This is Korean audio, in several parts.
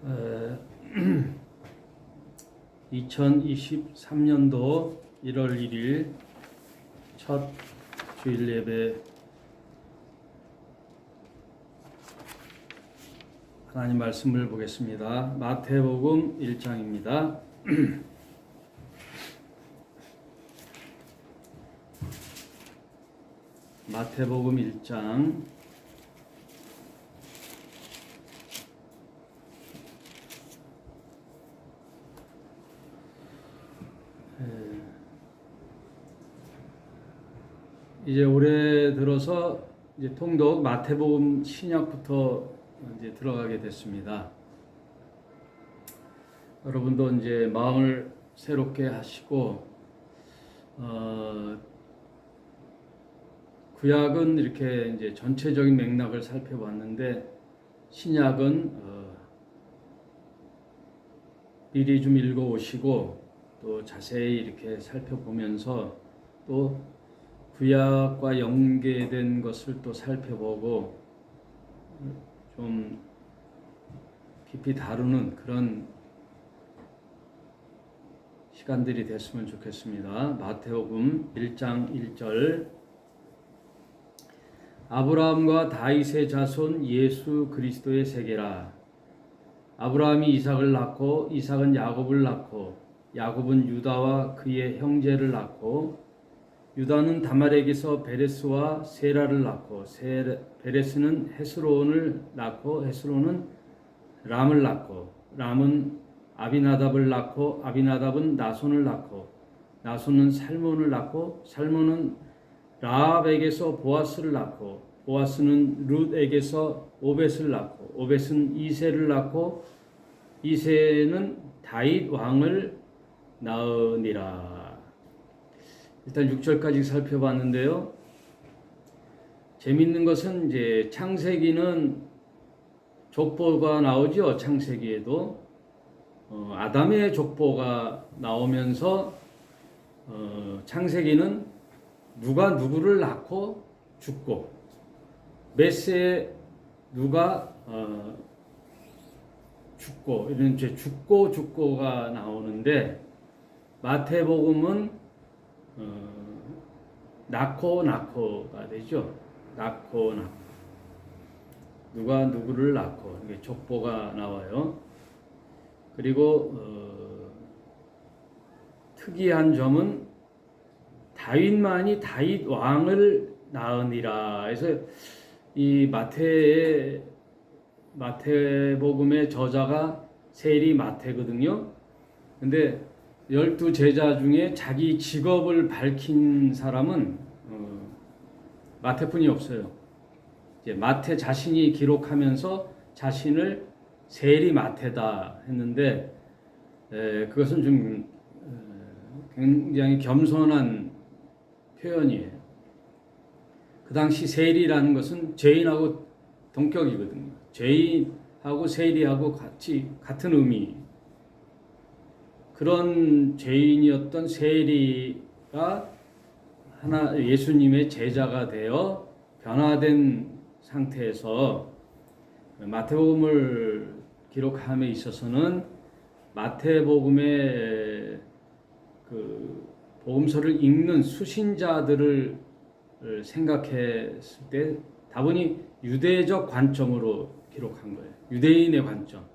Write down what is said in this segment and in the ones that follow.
에, 2023년도 1월 1일 첫 주일 예배 하나님 말씀을 보겠습니다. 마태복음 1장입니다. 마태복음 1장 이제 올해 들어서 이제 통독 마태복음 신약부터 이제 들어가게 됐습니다. 여러분도 이제 마음을 새롭게 하시고 구약은 이렇게 이제 전체적인 맥락을 살펴봤는데 신약은 미리 좀 읽어오시고 또 자세히 이렇게 살펴보면서 또 구약과 연계된 것을 또 살펴보고 좀 깊이 다루는 그런 시간들이 됐으면 좋겠습니다. 마태복음 1장 1절 아브라함과 다윗의 자손 예수 그리스도의 세계라. 아브라함이 이삭을 낳고 이삭은 야곱을 낳고 야곱은 유다와 그의 형제를 낳고 유다는 다말에게서 베레스와 세라를 낳고 베레스는 헤스론을 낳고 헤스론은 람을 낳고 람은 아비나답을 낳고 아비나답은 나손을 낳고 나손은 살몬을 낳고 살몬은 라합에게서 보아스를 낳고 보아스는 룻에게서 오벳을 낳고 오벳은 이새를 낳고 이새는 다윗 왕을 낳으니라. 일단 6절까지 살펴봤는데요. 재밌는 것은 이제 창세기는 족보가 나오죠. 창세기에도 아담의 족보가 나오면서 창세기는 누가 누구를 낳고 죽고 메세에 누가 죽고 이런 이제 죽고가 나오는데 마태복음은 낳고가 되죠. 낳고 누가 누구를 낳고 이게 족보가 나와요. 그리고 특이한 점은 다윗만이 다윗 왕을 낳으니라. 그래서 이 마태복음의 저자가 세리 마태거든요. 근데 12제자 중에 자기 직업을 밝힌 사람은 마태뿐이 없어요. 이제 마태 자신이 기록하면서 자신을 세리 마태다 했는데 그것은 좀 굉장히 겸손한 표현이에요. 그 당시 세리라는 것은 죄인하고 동격이거든요. 죄인하고 세리하고 같은 의미. 그런 죄인이었던 세리가 예수님의 제자가 되어 변화된 상태에서 마태복음을 기록함에 있어서는 마태복음의 그 복음서를 읽는 수신자들을 생각했을 때 다분히 유대적 관점으로 기록한 거예요. 유대인의 관점.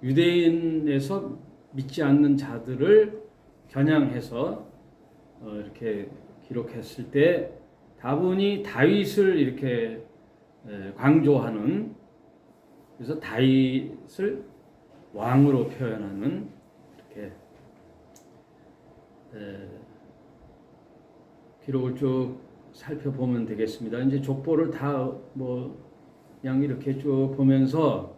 유대인에서 믿지 않는 자들을 겨냥해서 이렇게 기록했을 때 다분히 다윗을 이렇게 강조하는, 그래서 다윗을 왕으로 표현하는 이렇게 기록을 쭉 살펴보면 되겠습니다. 이제 족보를 다 그냥 이렇게 쭉 보면서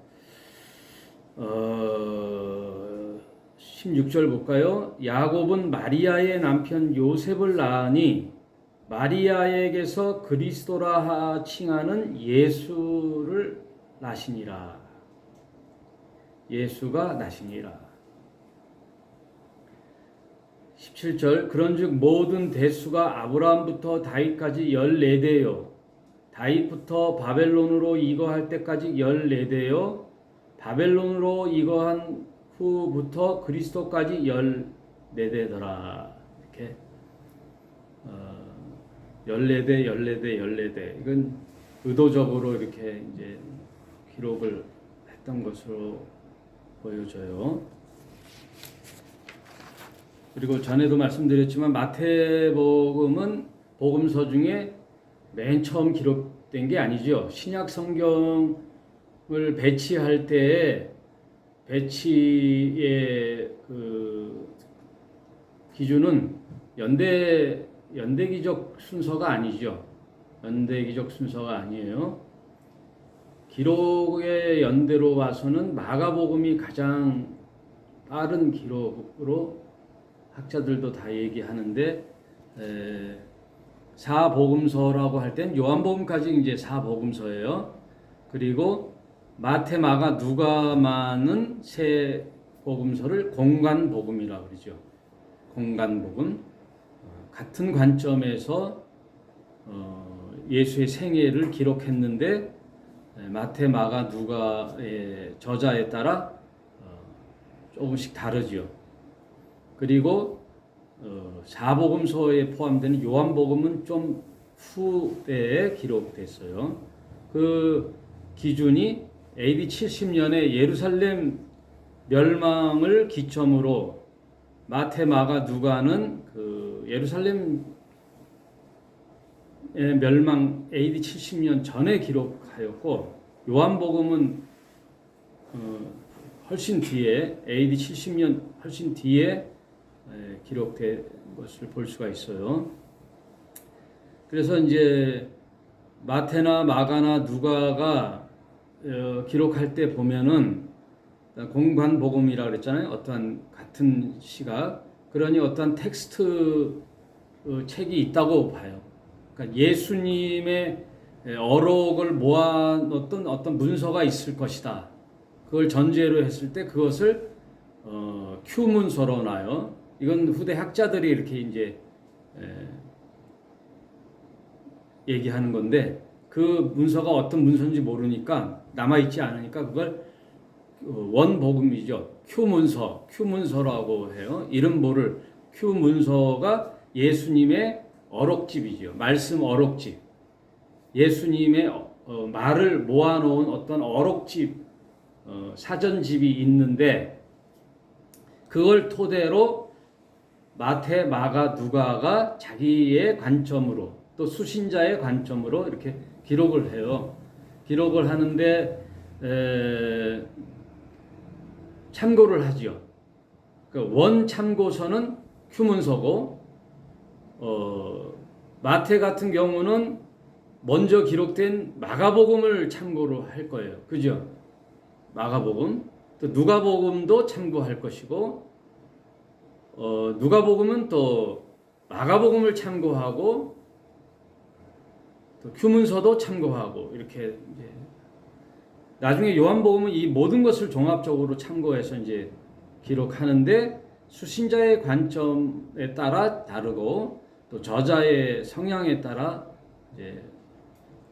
16절 볼까요? 야곱은 마리아의 남편 요셉을 낳으니 마리아에게서 그리스도라 칭하는 예수를 낳으시니라. 예수가 나시니라. 17절 그런즉 모든 대수가 아브라함부터 다윗까지 14대요 다윗부터 바벨론으로 이거할 때까지 14대요 바벨론으로 이거한 후부터 그리스도까지 14대더라. 이렇게 14대, 14대, 14대. 이건 의도적으로 이렇게 이제 기록을 했던 것으로 보여져요. 그리고 전에도 말씀드렸지만 마태복음은 복음서 중에 맨 처음 기록된 게 아니죠. 신약 성경을 배치할 때 배치의 그 기준은 연대기적 순서가 아니죠. 연대기적 순서가 아니에요. 기록의 연대로 봐서는 마가복음이 가장 빠른 기록으로 학자들도 다 얘기하는데 사복음서라고 할 땐 요한복음까지 이제 사복음서예요. 그리고 마태, 마가, 누가만은 세 복음서를 공관복음이라고 그러죠. 공관복음. 같은 관점에서 예수의 생애를 기록했는데 마태, 마가, 누가의 저자에 따라 조금씩 다르죠. 그리고 사복음서에 포함되는 요한복음은 좀 후대에 기록됐어요. 그 기준이 AD 70년에 예루살렘 멸망을 기점으로 마태, 마가, 누가는 그 예루살렘 멸망 AD 70년 전에 기록하였고 요한복음은 훨씬 뒤에 AD 70년 훨씬 뒤에 기록된 것을 볼 수가 있어요. 그래서 이제 마태나 마가나 누가가 기록할 때 보면은 공관복음이라 그랬잖아요. 어떠한 같은 시각, 그러니 어떠한 텍스트 책이 있다고 봐요. 그러니까 예수님의 어록을 모아놓던 어떤 문서가 있을 것이다. 그걸 전제로 했을 때 그것을 큐문서로 놔요. 이건 후대 학자들이 이렇게 이제 얘기하는 건데 그 문서가 어떤 문서인지 모르니까 남아있지 않으니까 그걸 원복음이죠. 큐문서라고 해요. 이름 모를 큐문서가 예수님의 어록집이죠. 말씀 어록집. 예수님의 말을 모아놓은 어떤 어록집, 사전집이 있는데 그걸 토대로 마태, 마가, 누가가 자기의 관점으로 또 수신자의 관점으로 이렇게 기록을 해요. 기록을 하는데 참고를 하죠. 원 참고서는 큐문서고 마태 같은 경우는 먼저 기록된 마가복음을 참고로 할 거예요. 그죠? 마가복음. 또 누가복음도 참고할 것이고 누가복음은 또 마가복음을 참고하고 또 큐문서도 참고하고 이렇게 이제 나중에 요한복음은 이 모든 것을 종합적으로 참고해서 이제 기록하는데 수신자의 관점에 따라 다르고 또 저자의 성향에 따라 이제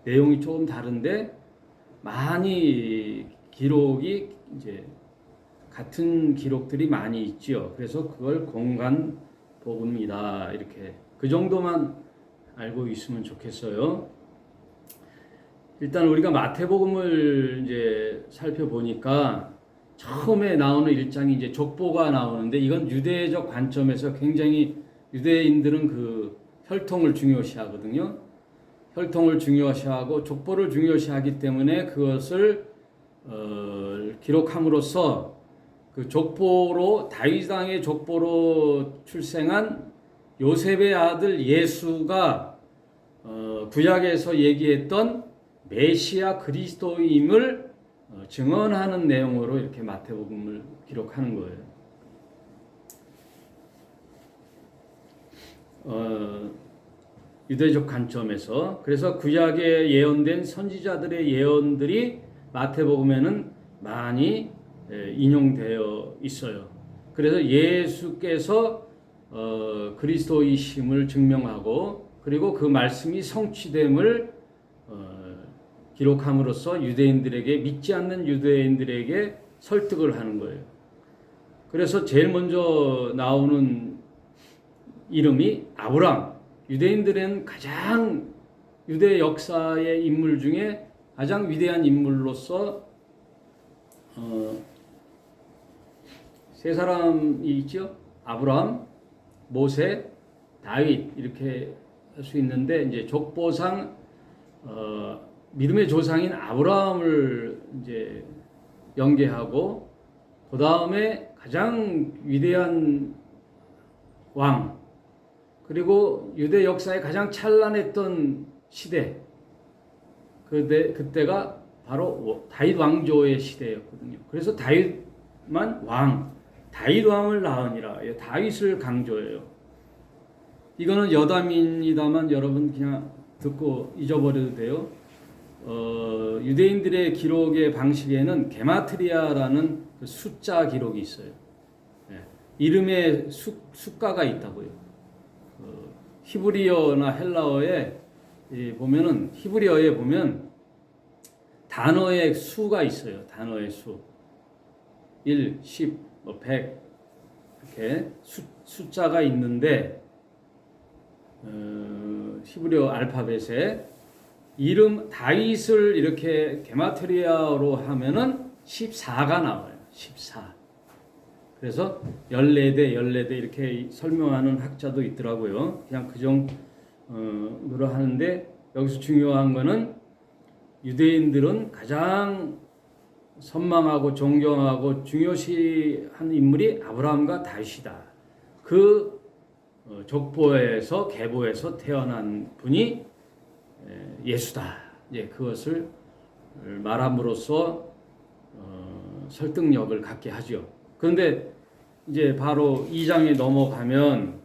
내용이 조금 다른데 많이 기록이 이제 같은 기록들이 많이 있지요. 그래서 그걸 공관복음이다 이렇게 그 정도만 알고 있으면 좋겠어요. 일단 우리가 마태복음을 이제 살펴보니까 처음에 나오는 일장이 이제 족보가 나오는데 이건 유대적 관점에서 굉장히 유대인들은 그 혈통을 중요시하거든요. 혈통을 중요시하고 족보를 중요시하기 때문에 그것을 기록함으로써 그 족보로 다윗 왕의 족보로 출생한 요셉의 아들 예수가 구약에서 얘기했던 메시아 그리스도임을 증언하는 내용으로 이렇게 마태복음을 기록하는 거예요. 유대적 관점에서 그래서 구약에 예언된 선지자들의 예언들이 마태복음에는 많이 인용되어 있어요. 그래서 예수께서 그리스도이심을 증명하고 그리고 그 말씀이 성취됨을 기록함으로써 유대인들에게 믿지 않는 유대인들에게 설득을 하는 거예요. 그래서 제일 먼저 나오는 이름이 아브람. 유대인들은 가장 유대 역사의 인물 중에 가장 위대한 인물로서 세 사람이 있죠. 아브람, 모세, 다윗 이렇게 할 수 있는데 이제 족보상 믿음의 조상인 아브라함을 이제 연계하고 그 다음에 가장 위대한 왕 그리고 유대 역사의 가장 찬란했던 시대 그때가 바로 다윗 왕조의 시대였거든요. 그래서 다윗만 왕, 다윗 왕을 낳으니라. 다윗을 강조해요. 이거는 여담입니다만 여러분 그냥 듣고 잊어버려도 돼요. 유대인들의 기록의 방식에는 게마트리아라는 그 숫자 기록이 있어요. 이름에 숫가가 있다고요. 히브리어나 헬라어에 보면은 히브리어에 보면 단어의 수가 있어요. 단어의 수. 1, 10, 100 이렇게 숫자가 있는데 히브리어 알파벳에 이름 다윗을 이렇게 게마트리아로 하면은 14가 나와요. 14. 그래서 14대 이렇게 설명하는 학자도 있더라고요. 그냥 그 정도로 하는데 여기서 중요한 거는 유대인들은 가장 선망하고 존경하고 중요시한 인물이 아브라함과 다윗이다. 그 족보에서 계보에서 태어난 분이 예수다. 그것을 말함으로써 설득력을 갖게 하죠. 그런데 이제 바로 2장에 넘어가면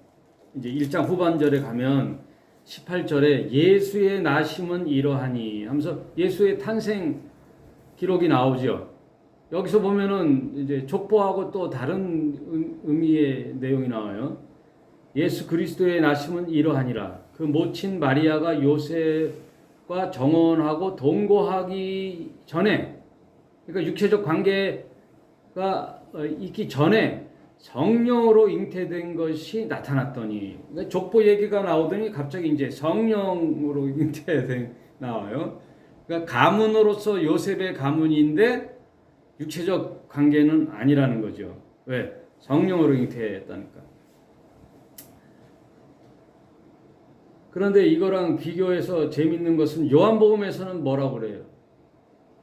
이제 1장 후반절에 가면 18절에 예수의 나심은 이러하니 하면서 예수의 탄생 기록이 나오죠. 여기서 보면은 이제 족보하고 또 다른 의미의 내용이 나와요. 예수 그리스도의 나심은 이러하니라. 그 모친 마리아가 요셉과 정혼하고 동거하기 전에, 그러니까 육체적 관계가 있기 전에 성령으로 잉태된 것이 나타났더니, 그러니까 족보 얘기가 나오더니 갑자기 이제 성령으로 잉태된 나와요. 그러니까 가문으로서 요셉의 가문인데 육체적 관계는 아니라는 거죠. 왜? 성령으로 잉태했다니까. 그런데 이거랑 비교해서 재밌는 것은 요한복음에서는 뭐라고 그래요?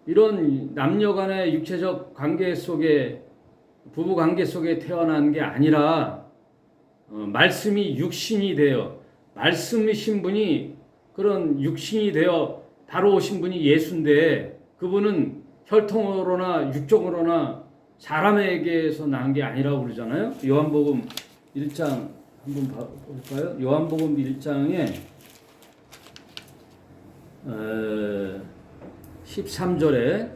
이런 남녀 간의 육체적 관계 속에 부부 관계 속에 태어난 게 아니라 말씀이 육신이 되어 말씀이신 분이 그런 육신이 되어 바로 오신 분이 예수인데 그분은 혈통으로나 육적으로나 사람에게서 난 게 아니라고 그러잖아요. 요한복음 1장 한번 볼까요? 요한복음 1장에 13절에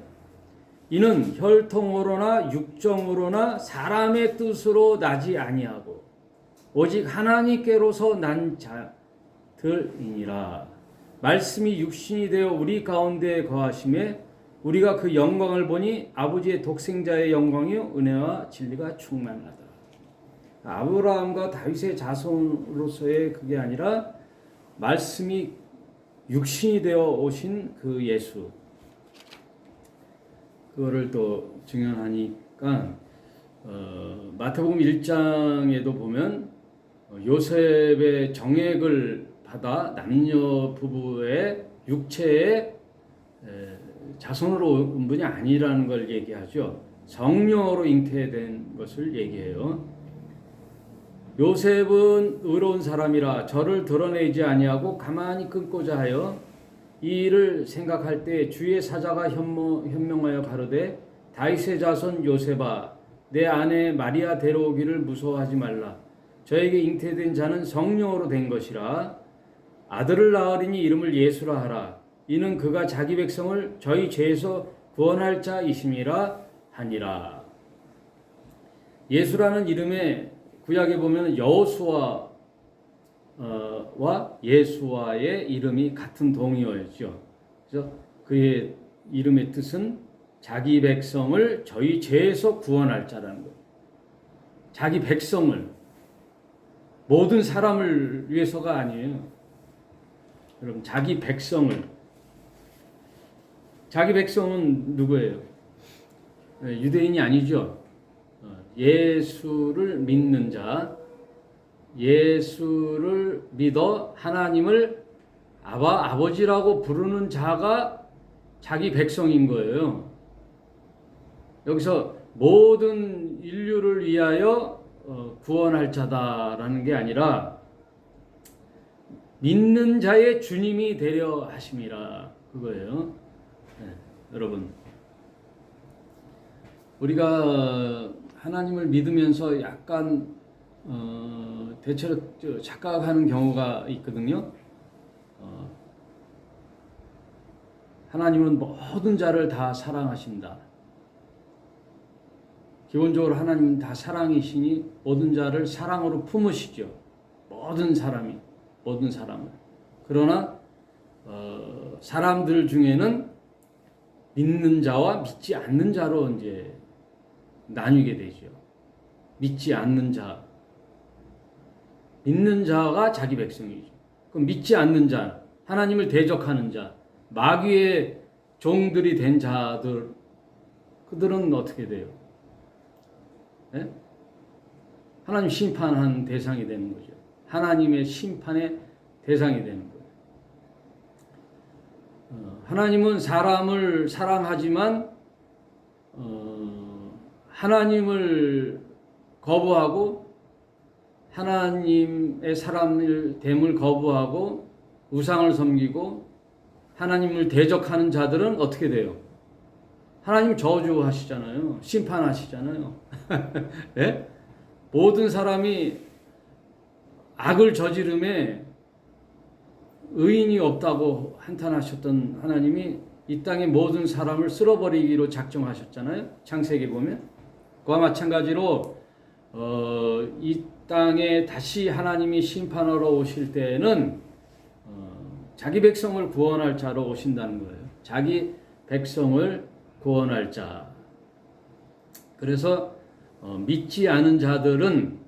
이는 혈통으로나 육정으로나 사람의 뜻으로 나지 아니하고 오직 하나님께로서 난 자들이니라. 말씀이 육신이 되어 우리 가운데 거하심에 우리가 그 영광을 보니 아버지의 독생자의 영광이요 은혜와 진리가 충만하다. 아브라함과 다윗의 자손으로서의 그게 아니라 말씀이 육신이 되어 오신 그 예수, 그거를 또 증언하니까 마태복음 1장에도 보면 요셉의 정액을 받아 남녀 부부의 육체의 자손으로 온 분이 아니라는 걸 얘기하죠. 성령으로 잉태된 것을 얘기해요. 요셉은 의로운 사람이라 저를 드러내지 아니하고 가만히 끊고자 하여 이 일을 생각할 때 주의 사자가 현명하여 가로되 다윗의 자손 요셉아 내 아내 마리아 데려오기를 무서워하지 말라. 저에게 잉태된 자는 성령으로 된 것이라. 아들을 낳으리니 이름을 예수라 하라. 이는 그가 자기 백성을 저희 죄에서 구원할 자이심이라 하니라. 예수라는 이름에 구약에 보면 여호수아와 예수와의 이름이 같은 동의어였죠. 그래서 그의 이름의 뜻은 자기 백성을 저희 죄에서 구원할 자라는 거예요. 자기 백성을, 모든 사람을 위해서가 아니에요. 여러분, 자기 백성은 누구예요? 유대인이 아니죠. 예수를 믿는 자, 예수를 믿어 하나님을 아버지라고 부르는 자가 자기 백성인 거예요. 여기서 모든 인류를 위하여 구원할 자다라는 게 아니라 믿는 자의 주님이 되려 하심이라, 그거예요. 네, 여러분, 우리가 하나님을 믿으면서 약간 대체로 착각하는 경우가 있거든요. 하나님은 모든 자를 다 사랑하신다. 기본적으로 하나님은 다 사랑이시니 모든 자를 사랑으로 품으시죠. 모든 사람을. 그러나 사람들 중에는 믿는 자와 믿지 않는 자로 이제 나뉘게 되죠. 믿지 않는 자, 믿는 자가 자기 백성이죠. 그럼 믿지 않는 자, 하나님을 대적하는 자, 마귀의 종들이 된 자들, 그들은 어떻게 돼요? 네? 하나님 심판한 대상이 되는 거죠. 하나님의 심판의 대상이 되는 거예요. 하나님은 사람을 사랑하지만 하나님을 거부하고 하나님의 사람을 됨을 거부하고 우상을 섬기고 하나님을 대적하는 자들은 어떻게 돼요? 하나님 저주하시잖아요. 심판하시잖아요. 네? 모든 사람이 악을 저지름에 의인이 없다고 한탄하셨던 하나님이 이 땅의 모든 사람을 쓸어버리기로 작정하셨잖아요. 창세기 보면. 그와 마찬가지로 이 땅에 다시 하나님이 심판하러 오실 때에는 자기 백성을 구원할 자로 오신다는 거예요. 자기 백성을 구원할 자. 그래서 믿지 않은 자들은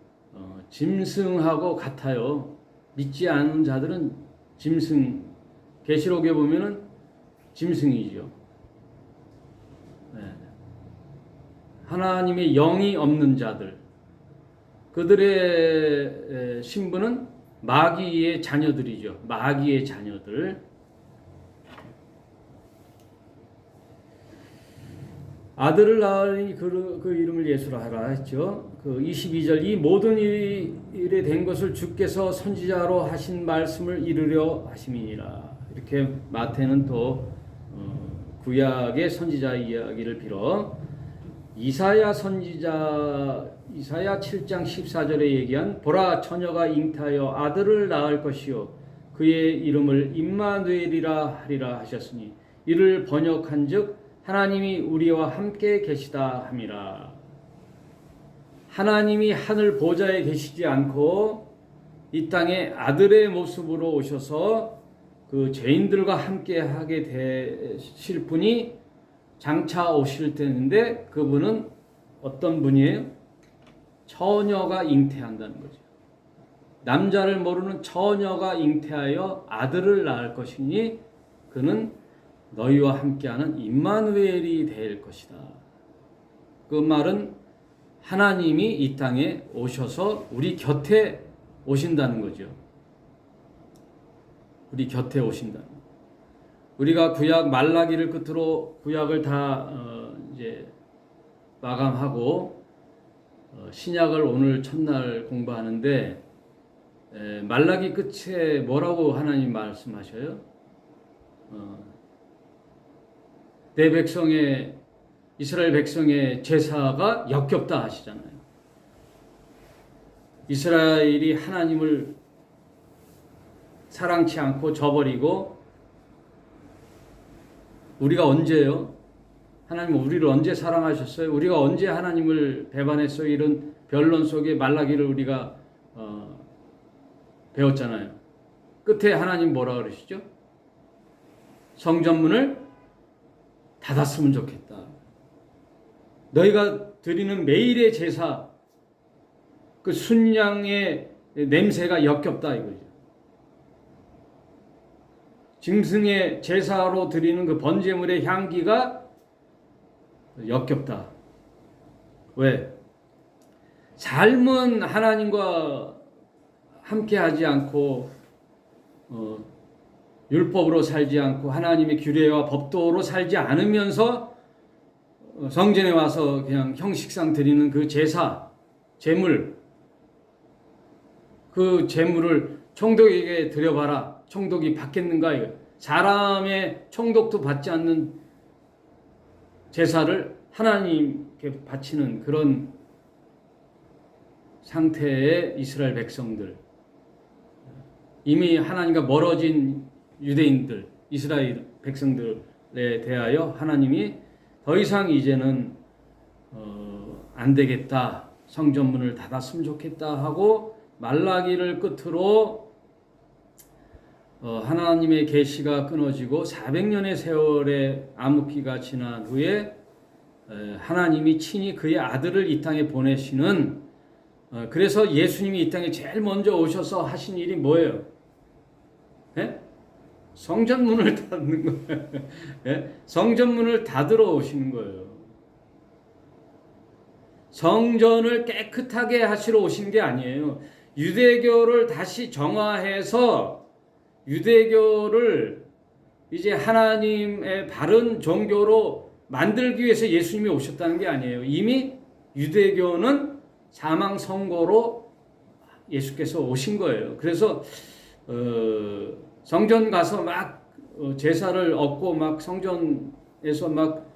짐승하고 같아요. 믿지 않은 자들은 짐승. 계시록에 보면은 짐승이죠. 네. 하나님의 영이 없는 자들. 그들의 신분은 마귀의 자녀들이죠. 마귀의 자녀들. 아들을 낳으니 그 이름을 예수라 하라 했죠. 그 22절, 이 모든 일에 된 것을 주께서 선지자로 하신 말씀을 이루려 하심이니라. 이렇게 마태는 또 구약의 선지자 이야기를 빌어 이사야 7장 14절에 얘기한 보라 처녀가 잉태하여 아들을 낳을 것이요 그의 이름을 임마누엘이라 하리라 하셨으니 이를 번역한즉 하나님이 우리와 함께 계시다 함이라. 하나님이 하늘 보좌에 계시지 않고 이 땅에 아들의 모습으로 오셔서 그 죄인들과 함께 하게 되실 분이 장차 오실 때인데 그분은 어떤 분이에요? 처녀가 잉태한다는 거죠. 남자를 모르는 처녀가 잉태하여 아들을 낳을 것이니 그는 너희와 함께하는 임마누엘이 될 것이다. 그 말은 하나님이 이 땅에 오셔서 우리 곁에 오신다는 거죠. 우리 곁에 오신다는 거. 우리가 구약 말라기를 끝으로 구약을 다 이제 마감하고 신약을 오늘 첫날 공부하는데 말라기 끝에 뭐라고 하나님 말씀하셔요? 내 백성의 이스라엘 백성의 제사가 역겹다 하시잖아요. 이스라엘이 하나님을 사랑치 않고 저버리고 우리가 언제요? 하나님은 우리를 언제 사랑하셨어요? 우리가 언제 하나님을 배반했어요? 이런 변론 속에 말라기를 우리가 배웠잖아요. 끝에 하나님 뭐라 그러시죠? 성전문을 닫았으면 좋겠다. 너희가 드리는 매일의 제사, 그 순양의 냄새가 역겹다 이거죠. 짐승의 제사로 드리는 그 번제물의 향기가 역겹다. 왜? 삶은 하나님과 함께하지 않고 율법으로 살지 않고 하나님의 규례와 법도로 살지 않으면서 성전에 와서 그냥 형식상 드리는 그 제사, 제물, 그 제물을 총독에게 드려봐라. 총독이 받겠는가? 이거. 사람의 총독도 받지 않는 제사를 하나님께 바치는 그런 상태의 이스라엘 백성들, 이미 하나님과 멀어진 유대인들, 이스라엘 백성들에 대하여 하나님이 더 이상 이제는 안 되겠다, 성전문을 닫았으면 좋겠다 하고 말라기를 끝으로 하나님의 계시가 끊어지고 400년의 세월의 암흑기가 지난 후에 하나님이 친히 그의 아들을 이 땅에 보내시는, 그래서 예수님이 이 땅에 제일 먼저 오셔서 하신 일이 뭐예요? 예? 성전문을 닫는 거예요. 예? 성전문을 닫으러 오시는 거예요. 성전을 깨끗하게 하시러 오신 게 아니에요. 유대교를 다시 정화해서 유대교를 이제 하나님의 바른 종교로 만들기 위해서 예수님이 오셨다는 게 아니에요. 이미 유대교는 사망 선고로 예수께서 오신 거예요. 그래서 성전 가서 막 제사를 얻고 막 성전에서 막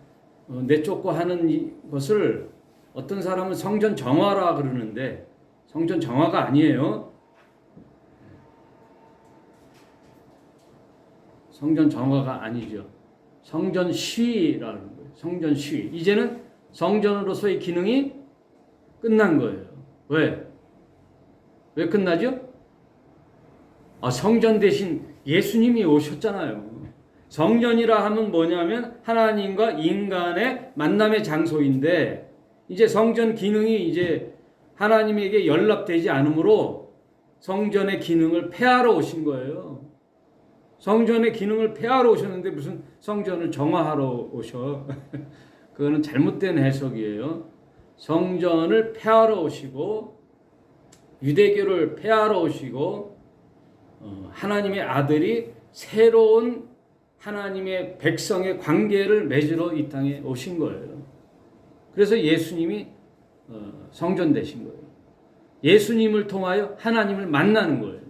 내쫓고 하는 것을 어떤 사람은 성전 정화라 그러는데 성전 정화가 아니에요. 성전 정화가 아니죠. 성전 시위라는 거예요. 성전 시위. 이제는 성전으로서의 기능이 끝난 거예요. 왜? 왜 끝나죠? 성전 대신 예수님이 오셨잖아요. 성전이라 하면 뭐냐면 하나님과 인간의 만남의 장소인데 이제 성전 기능이 이제 하나님에게 연락되지 않으므로 성전의 기능을 폐하러 오신 거예요. 성전의 기능을 폐하러 오셨는데 무슨 성전을 정화하러 오셔. 그거는 잘못된 해석이에요. 성전을 폐하러 오시고 유대교를 폐하러 오시고 하나님의 아들이 새로운 하나님의 백성의 관계를 맺으러 이 땅에 오신 거예요. 그래서 예수님이 성전 되신 거예요. 예수님을 통하여 하나님을 만나는 거예요.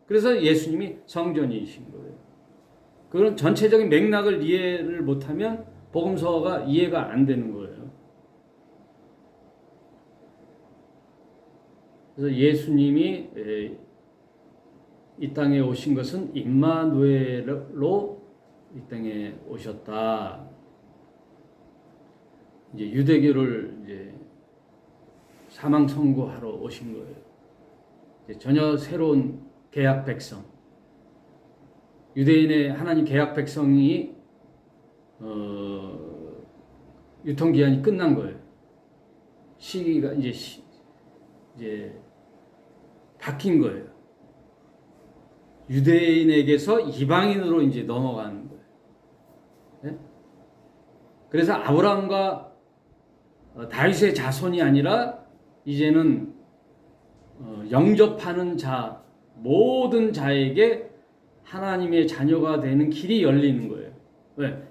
그래서 예수님이 성전이신 거예요. 그런 전체적인 맥락을 이해를 못하면 복음서가 이해가 안 되는 거예요. 그래서 예수님이 이 땅에 오신 것은 임마누엘로 이 땅에 오셨다. 이제 유대교를 이제 사망 선고하러 오신 거예요. 이제 전혀 새로운 계약 백성, 유대인의 하나님 계약 백성이 유통기한이 끝난 거예요. 시기가 이제 바뀐 거예요. 유대인에게서 이방인으로 이제 넘어가는 거예요. 네? 그래서 아브라함과 다윗의 자손이 아니라 이제는 영접하는 자, 모든 자에게 하나님의 자녀가 되는 길이 열리는 거예요. 왜?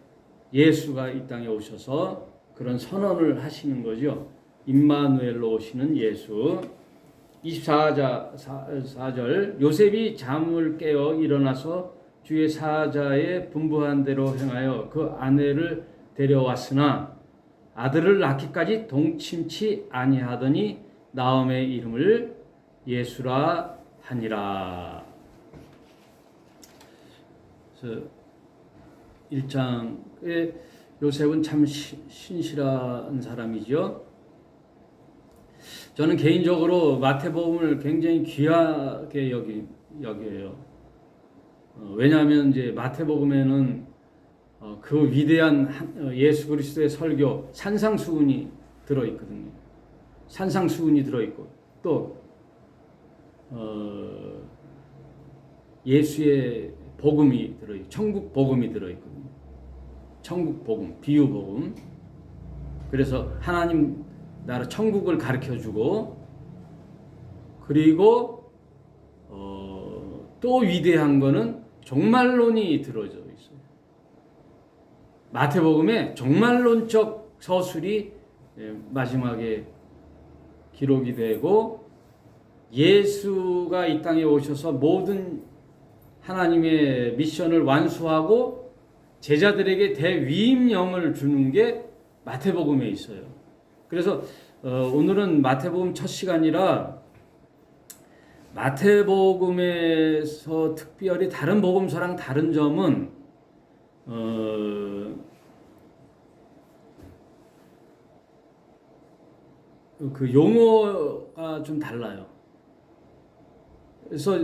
예수가 이 땅에 오셔서 그런 선언을 하시는 거죠. 임마누엘로 오시는 예수. 24절 요셉이 잠을 깨어 일어나서 주의 사자의 분부한 대로 행하여 그 아내를 데려왔으나 아들을 낳기까지 동침치 아니하더니 나음의 이름을 예수라 하니라. 그래서 1장에 요셉은 참 신실한 사람이죠. 저는 개인적으로 마태복음을 굉장히 귀하게 여겨요. 왜냐하면 이제 마태복음에는 그 위대한 예수 그리스도의 설교 산상수훈이 들어있거든요. 산상수훈이 들어있고 또 예수의 복음이 들어있고 천국 복음이 들어있거든요. 천국 복음, 비유 복음. 그래서 하나님 나라 천국을 가르쳐주고 그리고 또 위대한 거는 종말론이 들어져 있어요. 마태복음에 종말론적 서술이 마지막에 기록이 되고 예수가 이 땅에 오셔서 모든 하나님의 미션을 완수하고 제자들에게 대위임령을 주는 게 마태복음에 있어요. 그래서 오늘은 마태복음 첫 시간이라 마태복음에서 특별히 다른 복음서랑 다른 점은 그 용어가 좀 달라요. 그래서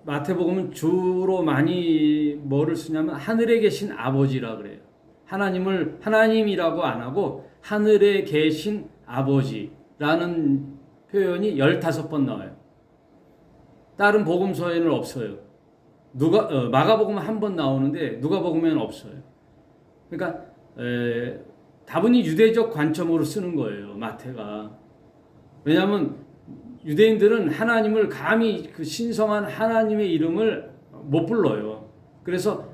마태복음은 주로 많이 뭐를 쓰냐면 하늘에 계신 아버지라 그래요. 하나님을 하나님이라고 안 하고 하늘에 계신 아버지라는 표현이 15번 나와요. 다른 복음서에는 없어요. 마가복음은 한 번 나오는데 누가복음에는 없어요. 그러니까 다분히 유대적 관점으로 쓰는 거예요. 마태가. 왜냐하면 유대인들은 하나님을 감히 그 신성한 하나님의 이름을 못 불러요. 그래서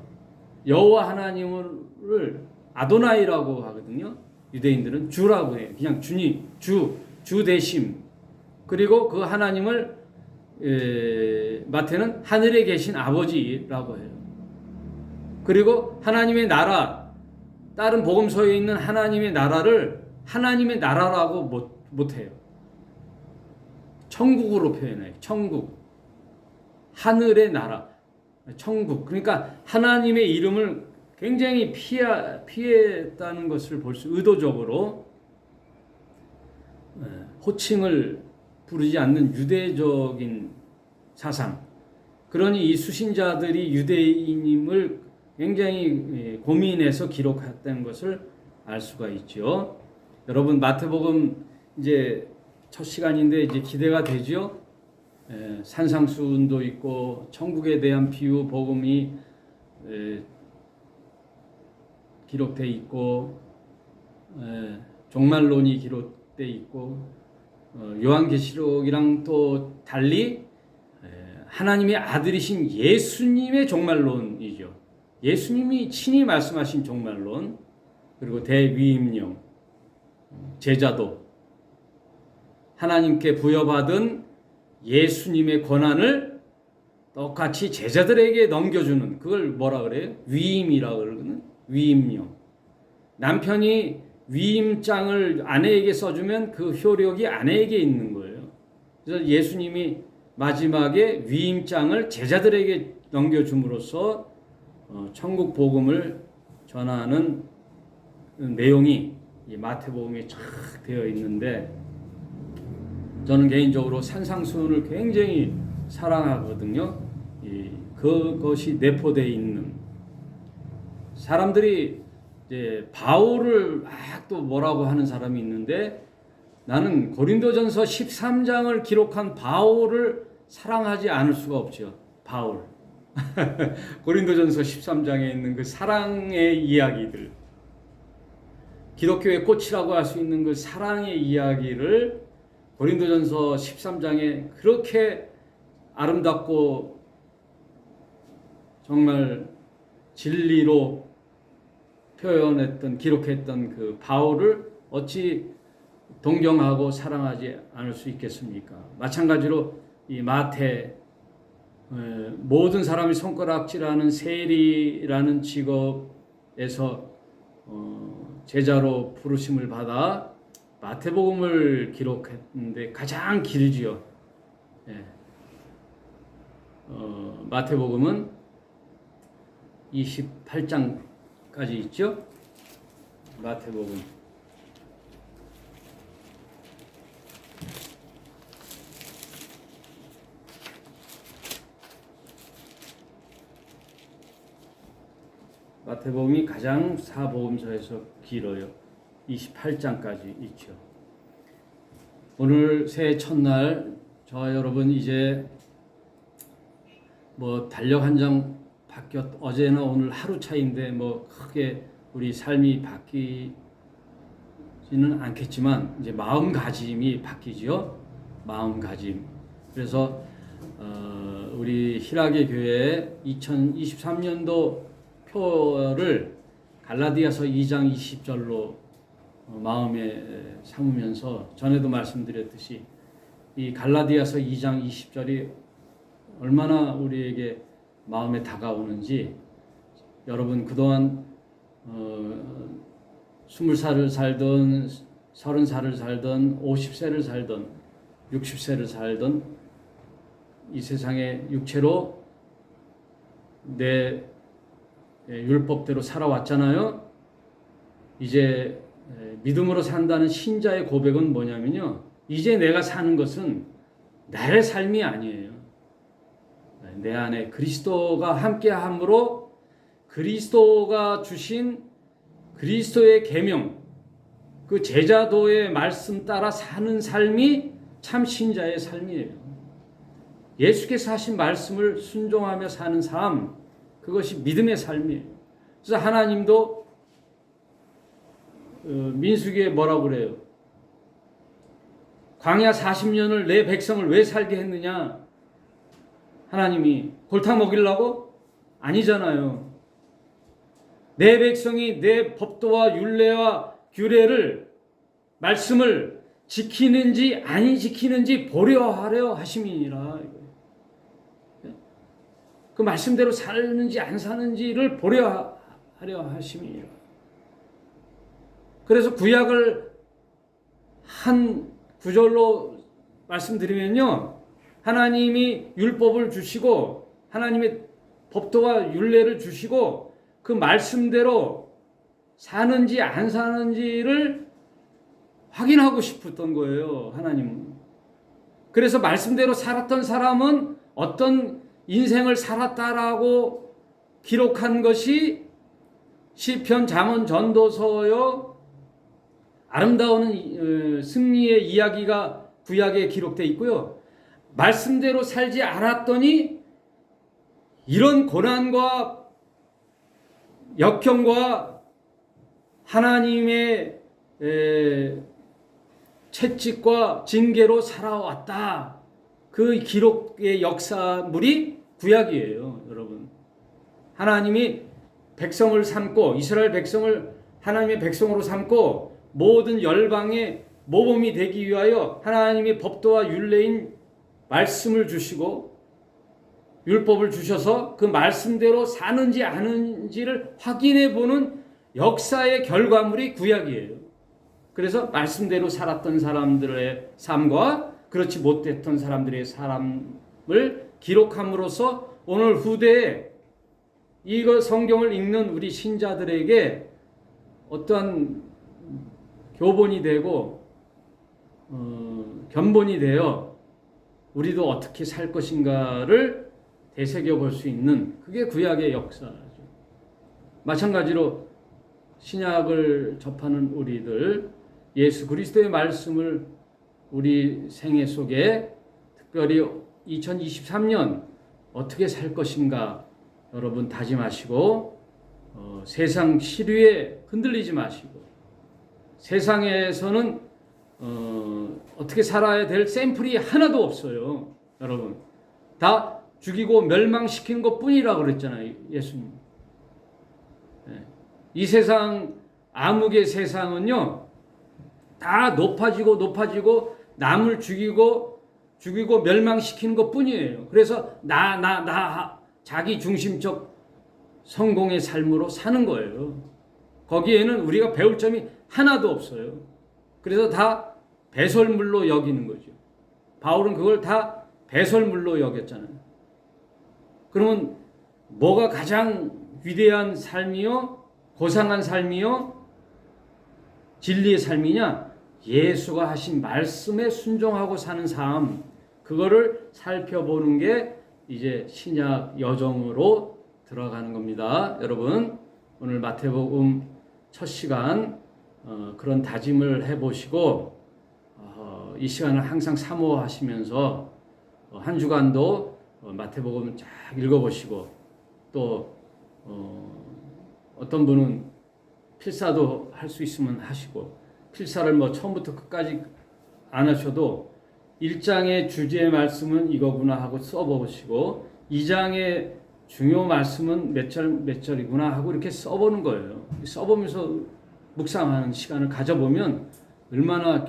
여호와 하나님을 아도나이라고 하거든요. 유대인들은 주라고 해요. 그냥 주님, 주 대심. 그리고 그 하나님을 마태는 하늘에 계신 아버지라고 해요. 그리고 하나님의 나라, 다른 복음서에 있는 하나님의 나라를 하나님의 나라라고 못해요. 천국으로 표현해요. 천국. 하늘의 나라. 천국. 그러니까 하나님의 이름을 굉장히 피했다는 것을 볼 수, 의도적으로 호칭을 부르지 않는 유대적인 사상. 그러니 이 수신자들이 유대인임을 굉장히 고민해서 기록했다는 것을 알 수가 있죠. 여러분 마태복음 이제 첫 시간인데 이제 기대가 되죠. 산상수훈도 있고 천국에 대한 비유 복음이 기록돼 있고 종말론이 기록돼 있고 요한계시록이랑 또 달리 하나님의 아들이신 예수님의 종말론이죠. 예수님이 친히 말씀하신 종말론, 그리고 대위임령, 제자도 하나님께 부여받은 예수님의 권한을 똑같이 제자들에게 넘겨주는, 그걸 뭐라 그래요? 위임이라고 그러거든. 위임령. 남편이 위임장을 아내에게 써주면 그 효력이 아내에게 있는 거예요. 그래서 예수님이 마지막에 위임장을 제자들에게 넘겨줌으로써 천국 복음을 전하는 내용이 이 마태복음에 쫙 되어 있는데, 저는 개인적으로 산상수훈을 굉장히 사랑하거든요. 그것이 내포되어 있는, 사람들이 이제 바울을 막 또 뭐라고 하는 사람이 있는데, 나는 고린도전서 13장을 기록한 바울을 사랑하지 않을 수가 없죠. 바울. 고린도전서 13장에 있는 그 사랑의 이야기들, 기독교의 꽃이라고 할 수 있는 그 사랑의 이야기를 고린도전서 13장에 그렇게 아름답고 정말 진리로 표현했던, 기록했던 그 바울을 어찌 동경하고 사랑하지 않을 수 있겠습니까? 마찬가지로 이 마태, 모든 사람이 손가락질하는 세리라는 직업에서 제자로 부르심을 받아 마태복음을 기록했는데 가장 길지요. 마태복음은 28장까지 있죠. 마태복음. 마태복음이 가장 사복음서에서 길어요. 28장까지 있죠. 오늘 새해 첫날 저와 여러분 이제 뭐 달력 한 장 어제나 오늘 하루 차이인데 뭐 크게 우리 삶이 바뀌지는 않겠지만 이제 마음가짐이 바뀌지요. 마음가짐. 그래서 우리 희락의 교회 2023년도 표를 갈라디아서 2장 20절로 마음에 삼으면서 전에도 말씀드렸듯이 이 갈라디아서 2장 20절이 얼마나 우리에게 마음에 다가오는지 여러분 그동안 20살을 살던 30살을 살던 50세를 살던 60세를 살던 이 세상에 육체로 내 율법대로 살아왔잖아요. 이제 믿음으로 산다는 신자의 고백은 뭐냐면요. 이제 내가 사는 것은 나의 삶이 아니에요. 내 안에 그리스도가 함께함으로 그리스도가 주신 그리스도의 계명, 그 제자도의 말씀 따라 사는 삶이 참 신자의 삶이에요. 예수께서 하신 말씀을 순종하며 사는 삶, 그것이 믿음의 삶이에요. 그래서 하나님도 민수기에 뭐라고 그래요? 광야 40년을 내 백성을 왜 살게 했느냐? 하나님이 골탕 먹이려고? 아니잖아요. 내 백성이 내 법도와 율례와 규례를 말씀을 지키는지 아니 지키는지 보려 하려 하심이니라. 그 말씀대로 사는지 안 사는지를 보려 하려 하심이니라. 그래서 구약을 한 구절로 말씀드리면요. 하나님이 율법을 주시고 하나님의 법도와 율례를 주시고 그 말씀대로 사는지 안 사는지를 확인하고 싶었던 거예요. 하나님은. 그래서 말씀대로 살았던 사람은 어떤 인생을 살았다라고 기록한 것이 시편, 잠언, 전도서요. 아름다운 승리의 이야기가 구약에 기록되어 있고요. 말씀대로 살지 않았더니 이런 고난과 역경과 하나님의 채찍과 징계로 살아왔다. 그 기록의 역사물이 구약이에요, 여러분. 하나님이 백성을 삼고 이스라엘 백성을 하나님의 백성으로 삼고 모든 열방의 모범이 되기 위하여 하나님의 법도와 율례인 말씀을 주시고 율법을 주셔서 그 말씀대로 사는지 아는지를 확인해 보는 역사의 결과물이 구약이에요. 그래서 말씀대로 살았던 사람들의 삶과 그렇지 못했던 사람들의 삶을 기록함으로써 오늘 후대에 이거 성경을 읽는 우리 신자들에게 어떠한 교본이 되고 견본이 되어 우리도 어떻게 살 것인가를 되새겨 볼 수 있는 그게 구약의 역사죠. 마찬가지로 신약을 접하는 우리들 예수 그리스도의 말씀을 우리 생애 속에 특별히 2023년 어떻게 살 것인가 여러분 다짐하시고 세상 시류에 흔들리지 마시고 세상에서는 어떻게 살아야 될 샘플이 하나도 없어요. 여러분 다 죽이고 멸망시키는 것뿐이라고 그랬잖아요. 예수님. 이 세상 암흑의 세상은요 다 높아지고 남을 죽이고 멸망시키는 것뿐이에요. 그래서 나 자기 중심적 성공의 삶으로 사는 거예요. 거기에는 우리가 배울 점이 하나도 없어요. 그래서 다 배설물로 여기는 거죠. 바울은 그걸 다 배설물로 여겼잖아요. 그러면 뭐가 가장 위대한 삶이요? 고상한 삶이요? 진리의 삶이냐? 예수가 하신 말씀에 순종하고 사는 삶, 그거를 살펴보는 게 이제 신약 여정으로 들어가는 겁니다. 여러분 오늘 마태복음 첫 시간 그런 다짐을 해보시고 이 시간을 항상 사모하시면서 한 주간도 마태복음 쫙 읽어보시고 또 어떤 분은 필사도 할 수 있으면 하시고 필사를 뭐 처음부터 끝까지 안 하셔도 1장의 주제 말씀은 이거구나 하고 써보시고 2장의 중요 말씀은 몇 절이구나 하고 이렇게 써보는 거예요. 써보면서 묵상하는 시간을 가져보면 얼마나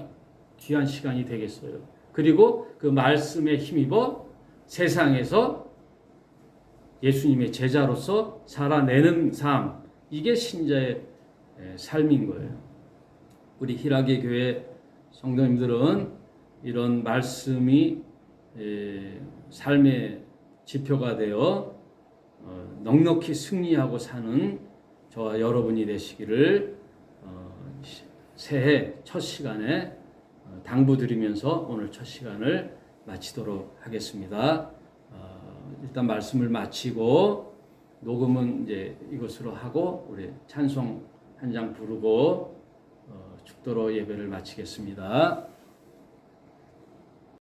귀한 시간이 되겠어요. 그리고 그 말씀에 힘입어 세상에서 예수님의 제자로서 살아내는 삶, 이게 신자의 삶인 거예요. 우리 희락의 교회 성도님들은 이런 말씀이 삶의 지표가 되어 넉넉히 승리하고 사는 저와 여러분이 되시기를 새해 첫 시간에 당부드리면서 오늘 첫 시간을 마치도록 하겠습니다. 일단 말씀을 마치고 녹음은 이제 이것으로 하고 우리 찬송 한 장 부르고 축도로 예배를 마치겠습니다.